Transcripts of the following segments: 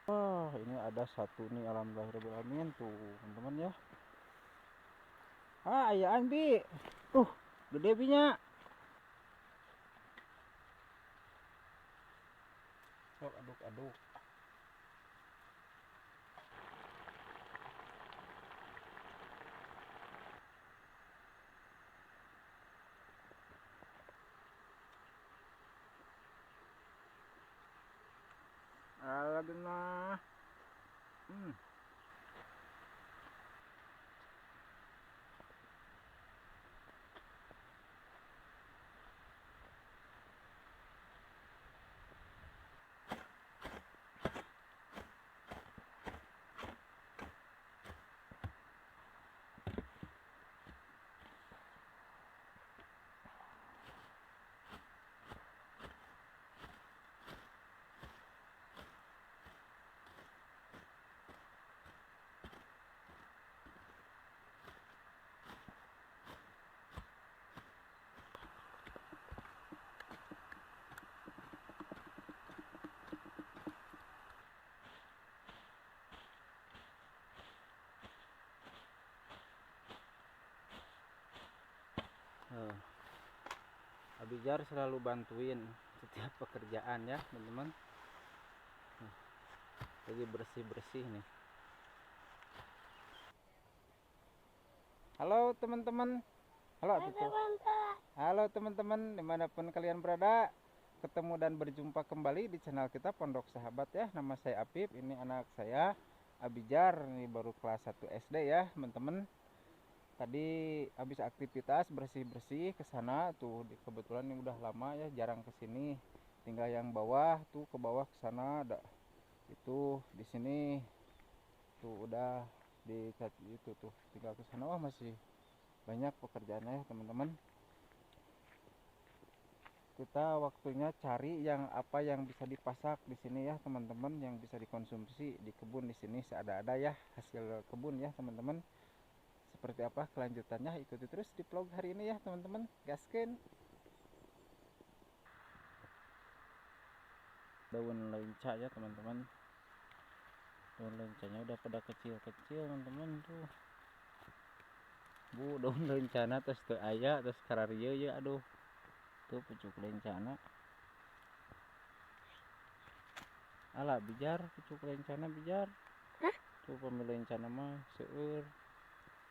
Wah, ini ada satu nih, alhamdulillahirobbilalamin tuh teman-teman ya. Ayaan bi, gede binya. Sok aduk-aduk. Lagi nah. Abijar selalu bantuin setiap pekerjaan ya teman-teman. Lagi bersih-bersih nih. Halo teman-teman. Halo teman-teman, dimanapun kalian berada, ketemu dan berjumpa kembali di channel kita Pondok Sahabat ya. Nama saya Apip, ini anak saya Abijar, ini baru kelas 1 SD ya teman-teman. Tadi habis aktivitas bersih-bersih ke sana tuh, kebetulan ini udah lama ya jarang ke sini. Tinggal yang bawah tuh, ke bawah ke sana ada itu, di sini tuh udah di itu tuh, tinggal ke sana. Wah, masih banyak pekerjaannya ya teman-teman. Kita waktunya cari yang apa yang bisa dipasak di sini ya teman-teman, yang bisa dikonsumsi di kebun di sini seada-ada ya, hasil kebun ya teman-teman. Seperti apa kelanjutannya, ikuti terus di vlog hari ini ya teman-teman. Gaskin. Daun lenca ya teman-teman. Daun lencanya udah pada kecil-kecil teman-teman tuh. Bu, daun lencana terus tuh ayah terus kararia ya, aduh. Tuh pucuk lencana. Alah bijar pucuk lencana bijar. Tuh pemilik lencana mah seueur.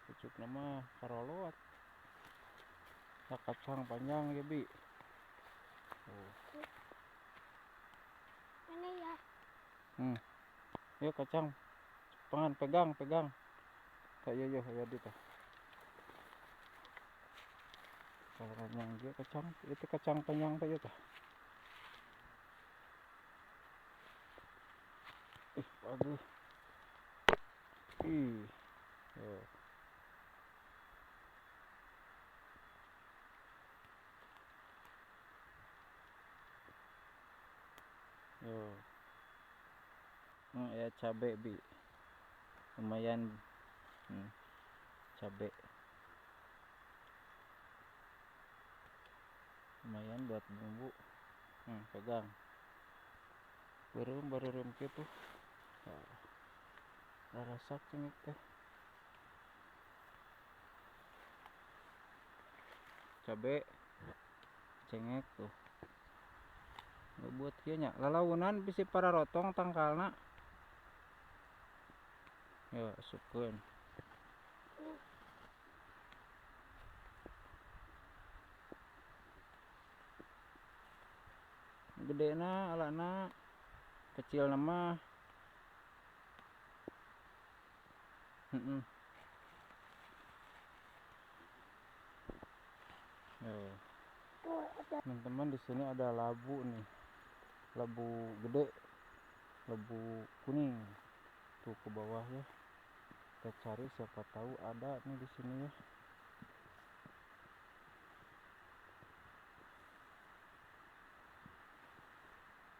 Pucuk nama karolot. Kacang panjang ya bi. Ini ya. Yuk kacang. Pangan pegang. Kayak yo ya di teh. Kalau panjang dia kacang, itu kacang panjang kayak teh. Bagus. Yo. Ya cabe bi. Lumayan. Cabe. Lumayan buat bumbu. Pegang. Baru gitu. Rasa cengek teh. Cabe. Cengek tuh. Buat kieu nya. Lalaunan bisi para rotong tangkalna. Ya, asupkeun. Gedena alana, kecil nama. Teman-teman, di sini ada labu nih. Labu gede, labu kuning. Tuh ke bawah ya. Kita cari, siapa tahu ada nih di sini ya.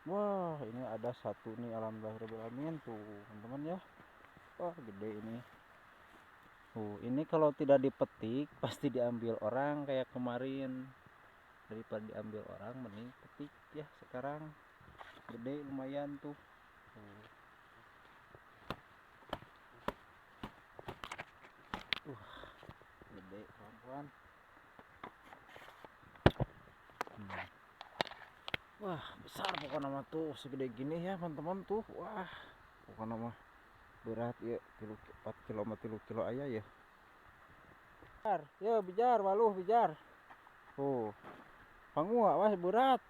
Wah, ini ada satu nih, alhamdulillahirobbilalamin tuh teman-teman ya. Wah, gede ini. Ini kalau tidak dipetik pasti diambil orang kayak kemarin. Daripada diambil orang mending petik ya sekarang. Gede lumayan tuh. gede kawan-kawan. Wah besar pokoknya mah tuh, segede gini ya teman-teman tuh. Wah pokoknya mah berat ya, 4 kilo sama 3 kilo ayah ya. Ya bijar waluh bijar. Tuh pangu awas berat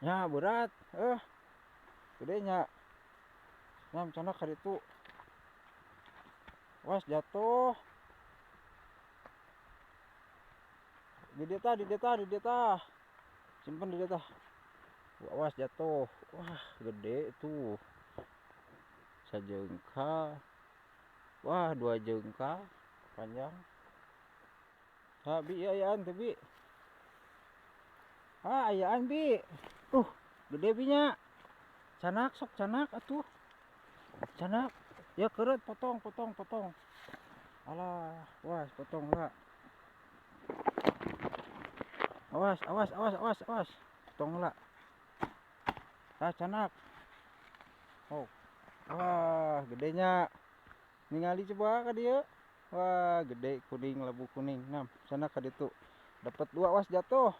ya, berat gedenya nyam canak hari itu. Was jatuh di deta simpen di deta. Awas jatuh. Wah gede tuh, sajengkal. Wah 2 jengkal panjang. Bi ayaan tuh bi. Ayaan bi. Gede binya. Canak sok canak atuh. Canak. Ya keret potong. Alah, was potong lah. Awas. Potong lah. Canak. Oh. Wah, gedenya. Ningali coba ka dia. Wah, gede kuning, labu kuning. Nah, sana ka ditu. Dapat 2, was jatuh.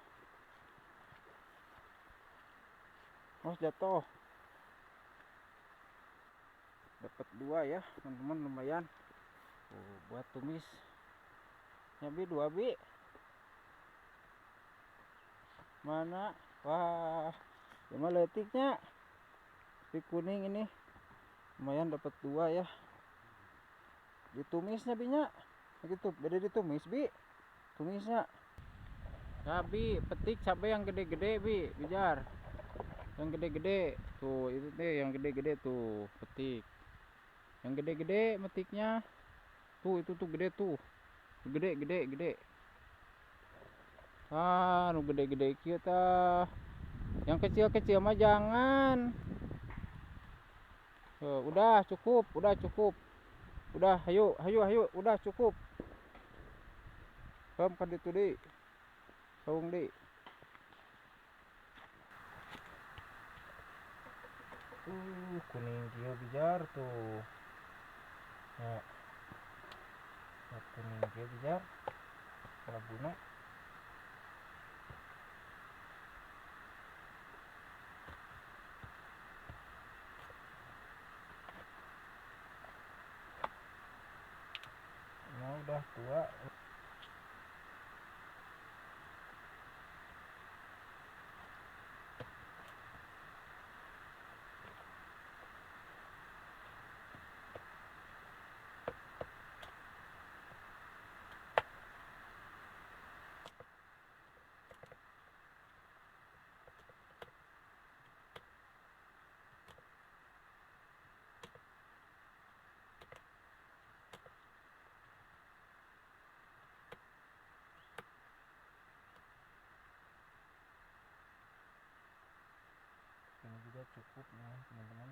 Dapat 2 ya, teman-teman, lumayan. Buat tumis. Nyabi 2 bi. Mana? Wah, cuma letiknya. Tapi kuning ini. Lumayan dapat 2 ya. Ditumisnya binya. Gitu, beda ditumis bi. Tumisnya. Bi, petik cabai yang gede-gede bi, bijar. Yang gede-gede tuh, itu deh yang gede-gede tuh, petik. Yang gede-gede metiknya. Tuh, itu tuh gede tuh. Gede. Nu gede-gede kita. Yang kecil-kecil mah jangan. Udah cukup. Udah, hayu, udah cukup. Kam kan itu di. Saung di. Kuning dia bijar tuh. Ya. Kuning dia bijar. Labuna. Udah tua. Ini juga cukup ya teman-teman.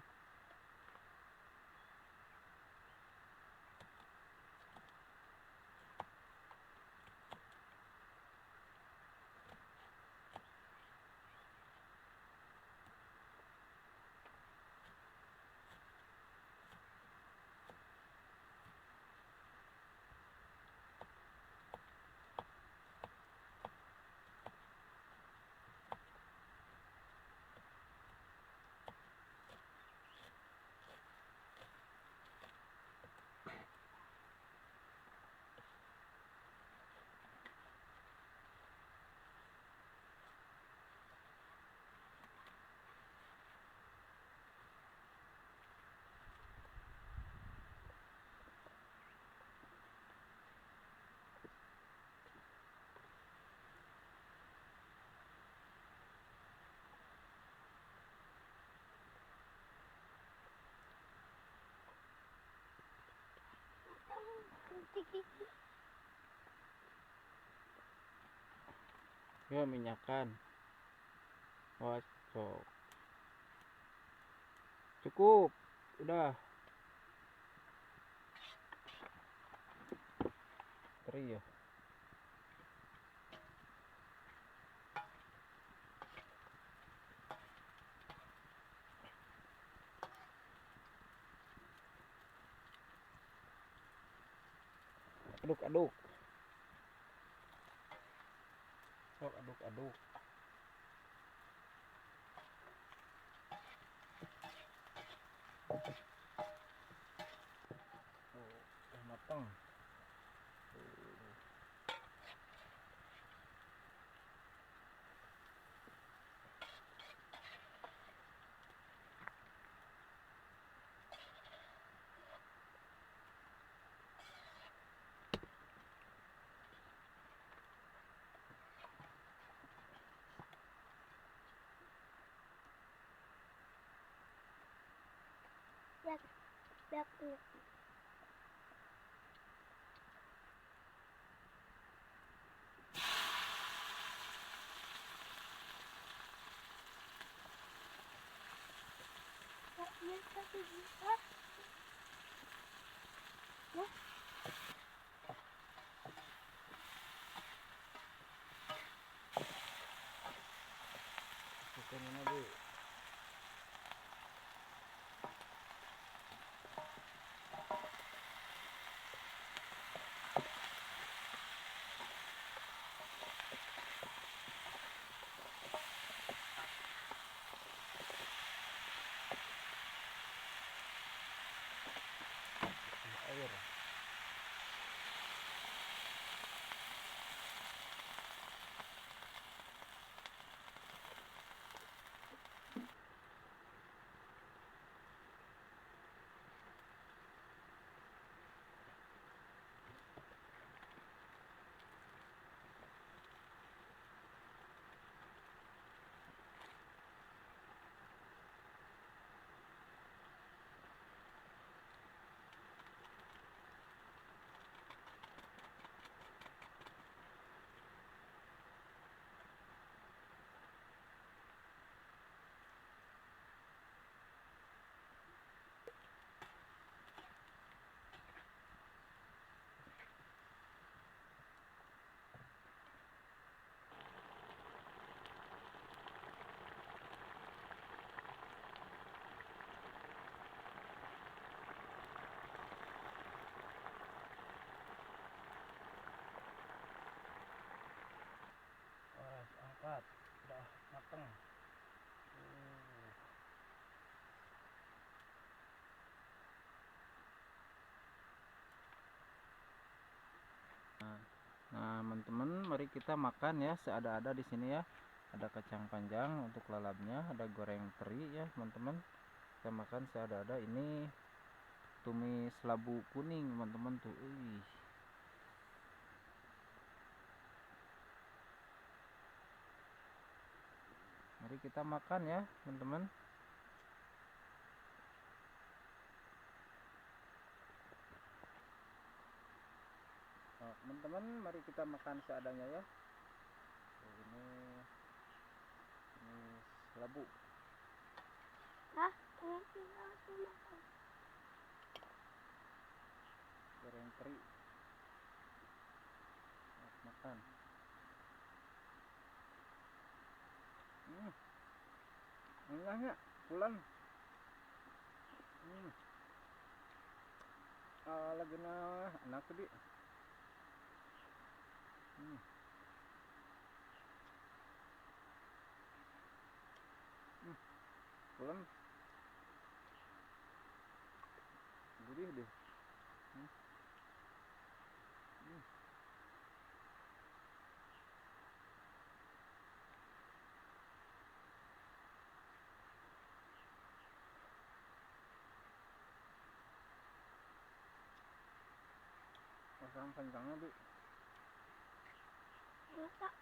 Ya minyakan. Cocok. Cukup. Udah. Teri ya. Aduk. sok aduk-aduk. Udah matang. Biak. Masukkan ini Bu. Air. Angkat, udah mateng. Nah, teman-teman, mari kita makan ya, seada-ada di sini ya. Ada kacang panjang untuk lalapnya, ada goreng teri ya, teman-teman. Kita makan seada-ada. Ini tumis labu kuning, teman-teman tuh. Mari kita makan ya, teman-teman. Nah, teman-teman, mari kita makan seadanya ya. Ini labu. Goreng teri. Makan. Enggaknya, pulang. Lagi na anak tadi. Pulang. Gurih deh. Pasang kencangnya Bu. Enak.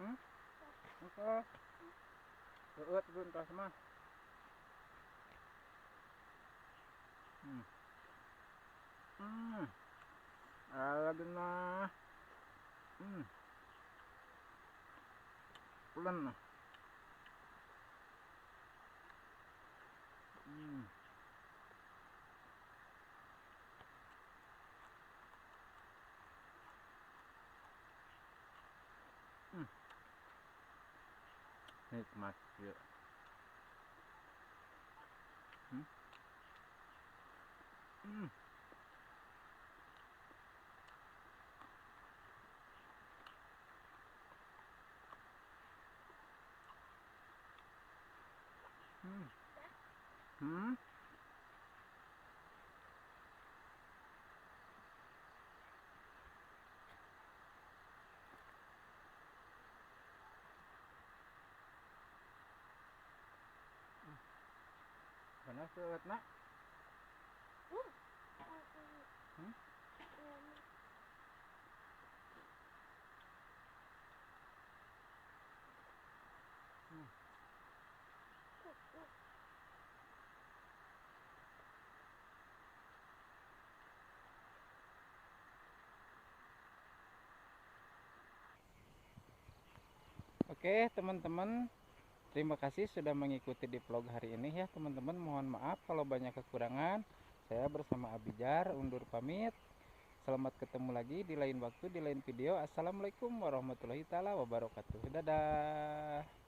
Hmm? Oke. Uut buntas mah. Hmm. Hmm. Lagi nah. Hmm. Pulen. Hmm. Hmm. Nikmat ya. Hmm. Hmm. Hmm. Hmm. Panas uut nak. Hmm. Hmm. Oke teman-teman, terima kasih sudah mengikuti di vlog hari ini ya teman-teman. Mohon maaf kalau banyak kekurangan. Saya bersama Abijar undur pamit. Selamat ketemu lagi di lain waktu, di lain video. Assalamualaikum warahmatullahi taala wabarakatuh. Dadah.